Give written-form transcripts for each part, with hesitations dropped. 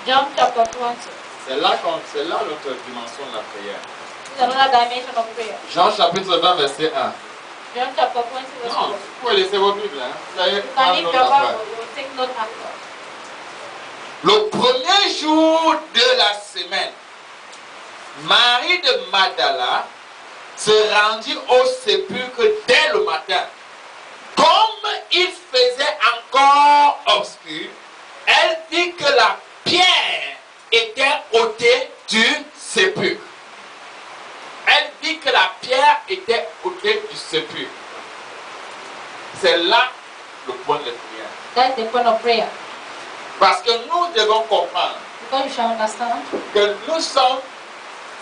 John chapter 20. C'est là notre dimension de la prière. This is another dimension of prayer. Jean chapitre 20, verset 1. John chapter 20, verse 1. Non, vous pouvez laisser vos Bibles. Hein. Vous allez You can prendre leave note your après. Bible, we'll take note after. Le premier jour de la semaine, Marie de Magdala se rendit au sépulcre dès le matin. Comme il faisait encore obscur, elle dit que la pierre était ôtée du sépulcre. Elle dit que la pierre était ôtée du sépulcre. C'est là le point de prière. That's the point of prayer. Parce que nous devons comprendre Because you shall understand que nous sommes,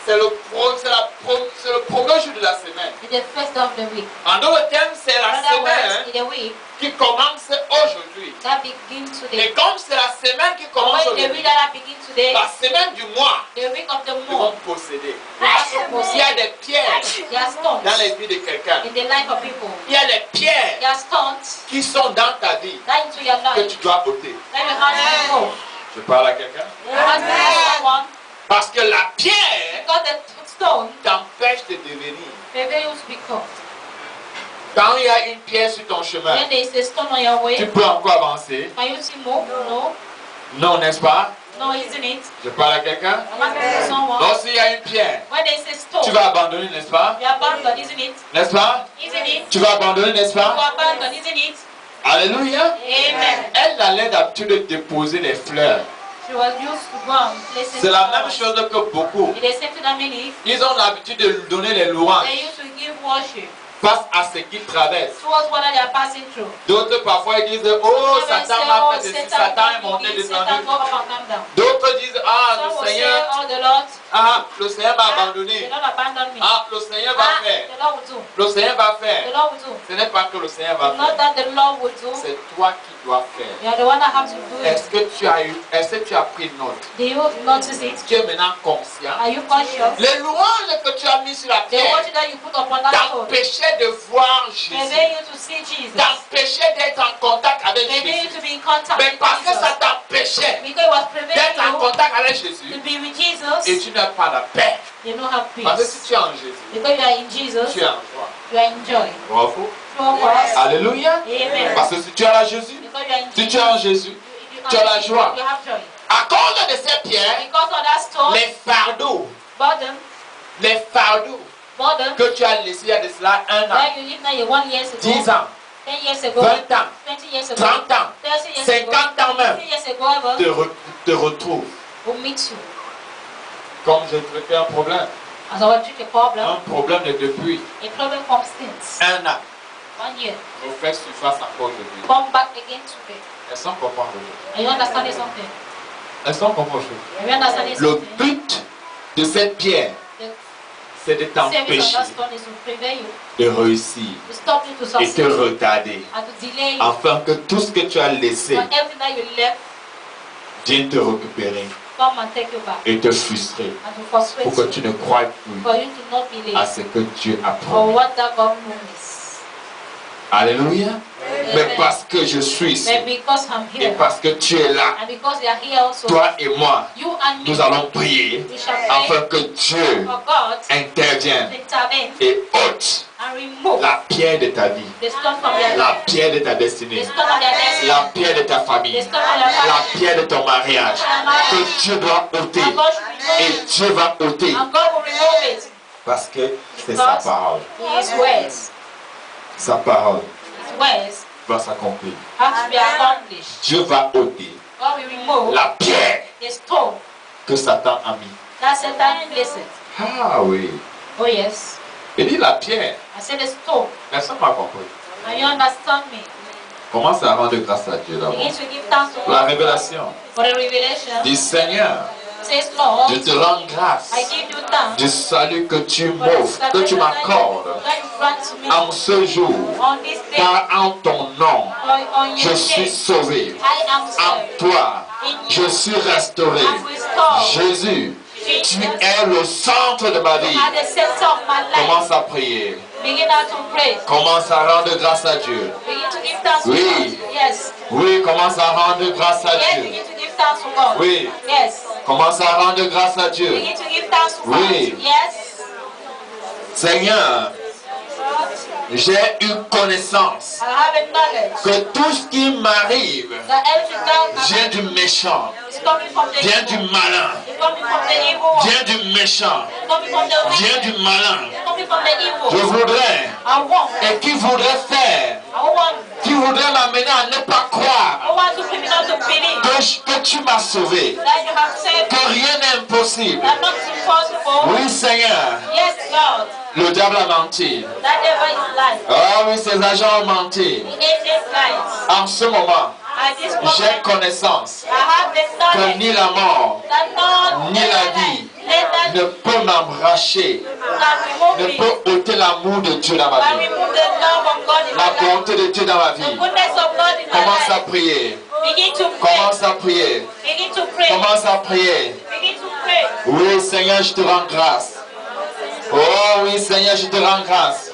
c'est le premier jour de la semaine. it's the first of the week. En d'autres termes, c'est la In other words, semaine in the week qui commence aujourd'hui. that begins Et today. comme c'est la semaine qui commence When the aujourd'hui, week that begins today, la semaine du mois, the week of the nous vont month, posséder. we are supposed Il y a des pierres there are stones dans les vies de quelqu'un. in the life of people. Il y a des pierres There are stones qui sont dans ta vie that into your que life tu dois ôter. that you have to remove. Je parle à quelqu'un. You have to remove someone Parce que la pierre because the stone t'empêche de devenir. prevent you to become. Quand il y a une pierre sur ton chemin, When there is a stone on your tu way, peux encore avancer. can you see move? No. Non, n'est-ce pas? No, isn't it? Je parle à quelqu'un. I want to see someone. Lorsqu'il y a une pierre, When there is a stone, tu vas abandonner, n'est-ce pas? you abandon, isn't it? N'est-ce pas? Isn't it? Tu vas abandonner, n'est-ce You pas? abandon, isn't it? Alléluia. Amen. Elle a l'habitude de déposer des fleurs. She was used to go and place C'est la même chose que beaucoup. It is same to the many. Ils ont l'habitude de lui donner les louanges They used to give worship face à ce qu'ils traversent. towards what they are passing through. D'autres parfois ils disent, oh Some Satan say, m'a oh, fait ceci, Satan Satan est did monté this, descendu. Satan go up and come down. D'autres disent, ah Some le will say, Seigneur, oh, the Lord, le Seigneur m'a the abandonné. Lord abandoned me. Ah le Seigneur va faire. The Lord will do. Le Seigneur va The faire. Lord will do. Ce n'est pas que le Seigneur va Not faire. that the Lord will do. C'est toi qui dois faire. You are the one that have to do Est-ce it. que tu as pris note? Do you notice it? Tu es maintenant conscient. Are you conscious? Les louanges que tu as mis sur la The pierre worship that you put upon that stone t'empêchaient de voir Jésus. prevent you to see Jesus. T'empêchait d'être en contact avec Prevent you Jésus. to be in contact Mais with parce que ça Jesus. t'empêchait Because it was d'être preventing en you contact avec to Jésus be with et Jesus. tu n'as pas la paix. You don't have Parce que peace. si tu es en Jésus, Because you are in Jesus, tu es en joie. you are in joy. Bravo. True for us. Alléluia. Amen. Parce que si tu es à Jésus, Because you are in si tu Jesus, es en Jésus, you tu as la joie. You have joy. À cause de ces pierres, Because of that stone, les fardeaux burden que tu as laissés il y a de cela 1 an, that you live now 1 years ago, 10 ans, 10 years ago, 20 ans, 20 years ago, 30 ans, 30 years ago, 50 ans même, 50 years ago, ever, te retrouvent. will meet you. Comme je traitais un problème. As I was treating a problem, Un problème de depuis a problem comes since 1 an. 1 year. Refait surface encore aujourd'hui. Come back again today. Elles sont comprendre aujourd'hui. Are you understanding something? Elles sont comprendre aujourd'hui. Are you understanding Le something? but de cette pierre, The c'est de service of t'empêcher that stone is to prevent you, de réussir to stop you to et te succeed, retarder. and to delay you. Afin que tout ce que tu as laissé For everything that you left, vienne te récupérer come and take you back, et te frustrer. and to frustrate Pour que you, tu ne croies plus for you to not believe à ce que Dieu a or promis. what that God promised. Alléluia. Mais parce que je suis ici But because I'm et here, parce que tu es là, and because you are here also, toi et moi, you and me, nous allons prier we shall pray afin que Dieu for God intervienne to intervene et ôte and remove la pierre de ta vie, the stone from their la life, pierre de ta the destinée, stone of their destiny, la pierre de ta famille, the stone of their la family, pierre de ton mariage, que Dieu doit ôter and God should et remove it, Dieu va ôter and God will remove it. parce que c'est sa parole. His ways, Sa parole His ways va s'accomplir. have to be accomplished. Dieu va ôter God will remove la pierre the stone que Satan a mis. that Satan placed. Ah oui. Oh yes, Il dit la pierre. I said the stone. Personne n'a compris. And you understand me? Commence à rendre grâce à Dieu d'abord. Begin to give thanks to Pour la God révélation. for the revelation. Dis Seigneur, Says Lord, je te rends grâce I give you thanks du salut que tu for the m'offres, que tu m'accordes that you grant to me en ce jour. on this day. Car en ton nom, On je your suis day, sauvé. I am En saved. toi, In je you, suis restauré. I'm restored. Jésus, Tu es le centre de ma vie. You are the center of my life. Commence à prier. Begin now to pray. Commence à rendre grâce à Dieu. Begin to give thanks to Oui. God. Yes. Oui, commence à rendre grâce à Yes, Dieu. begin to give thanks to God. Oui. Yes. Commence à rendre grâce à Dieu. Begin to give thanks to God. Oui. Yes. Seigneur, j'ai eu connaissance I have a knowledge que tout ce qui m'arrive that everything that vient du méchant, is coming from the vient du evil. malin, It's coming from the evil one. vient du méchant, It's coming from the vient wicked. du malin. It's coming from the Je evil. voudrais, I want. et qui voudrait faire, I want. qui voudrait m'amener à ne pas I croire want to bring not to believe que tu m'as sauvé, that you have saved que me. rien n'est impossible. That nothing is impossible. Oui, Seigneur, Yes, God. le diable a menti. That devil is lying. Ah oui, ces agents ont menti. The angels lies. En ce moment, At this j'ai moment, connaissance I have the que knowledge ni la mort, that no ni la vie let ne that peut m'embracher, can remove ne me. peut ôter l'amour de Dieu dans ma Can vie, remove the love of God in my la life. bonté de Dieu dans ma The vie. goodness of God in my Commence à life. prier, Begin to pray. commence à prier, Begin to pray. commence à prier. Begin to pray. Oui, Seigneur, je te rends grâce. Oh oui, Seigneur, je te rends grâce.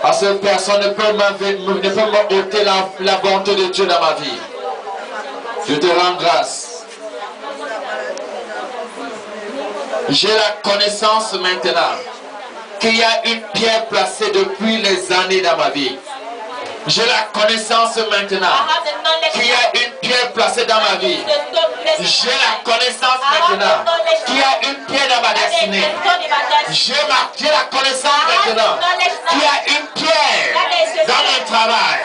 Parce que personne ne peut m'ôter la bonté de Dieu dans ma vie. Je te rends grâce. J'ai la connaissance maintenant qu'il y a une pierre placée depuis les années dans ma vie. J'ai la connaissance maintenant I have the knowledge. qu'il y a une pierre placée dans ma vie. J'ai la connaissance maintenant qu'il y a une pierre dans ma destinée. J'ai la connaissance maintenant qu'il y a une pierre dans mon travail.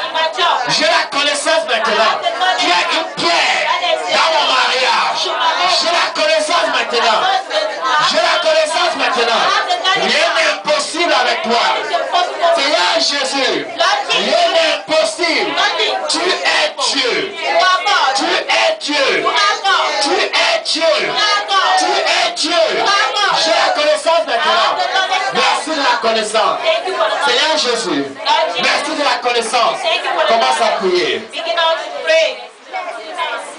J'ai la connaissance maintenant qu'il y a une pierre dans mon mariage. J'ai la connaissance maintenant. J'ai la connaissance maintenant. Rien n'est impossible avec toi. Seigneur Jésus, rien n'est impossible. Tu es Dieu. Tu es Dieu. Tu es Dieu. Tu es Dieu. J'ai la connaissance maintenant. Merci de la connaissance. Seigneur Jésus, merci de la connaissance. Commence à prier.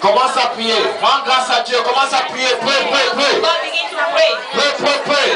Commence à prier. Rends grâce à Dieu. Commence à prier. Prie, prie, prie. Prie, prie, prie.